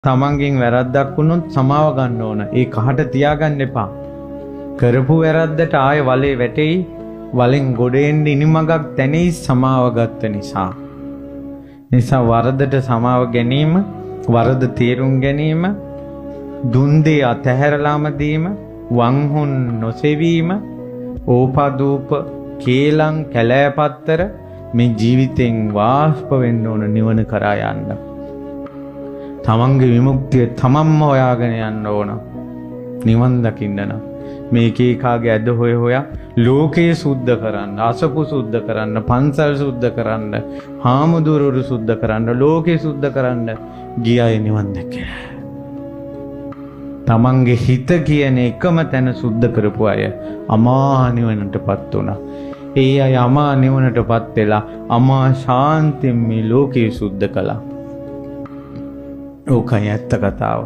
තමන්ගෙන් වැරද්දක් වුණොත් සමාව ගන්න ඕන. ඒ කහට තියාගන්න එපා. කරපු වැරද්දට ආයෙ වලේ වැටෙයි. වලෙන් ගොඩ එන්න ඉනිමගක් තැනෙයි සමාව ගත්ත නිසා. නිසා වරදට සමාව ගැනීම, වරද තේරුම් ගැනීම, දුන් දේ අතහැරලාම දීම, වංහුන් නොසෙවීම, ඕපදූප කේලම් කැලෑපත්තර මේ ජීවිතෙන් වාෂ්ප වෙන්න ඕන නිවන කරා යන්න. තමන්ගේ විමුක්තිය තමන්ම හොයාගෙන යන්න ඕන. නිවන් දකින්න නම් මේක එකාගේ ඇද හොය හොයා ලෝකේ සුද්ධ කරන්න, අසපු සුද්ධ කරන්න, පන්සල් සුද්ධ කරන්න, හාමුදුරුවරු සුද්ධ කරන්න, ලෝකේ සුද්ධ කරන්න ගියයි නිවන් දැක්කේ. තමන්ගේ හිත කියන එකම තැන සුද්ධ කරපු අය අමා නිවනටපත් වුණා. ඒ අය අමා නිවනටපත් වෙලා අමා ශාන්තියෙන් මේ ලෝකේ සුද්ධ කළා. ඕකයි ඇත්ත කතාව.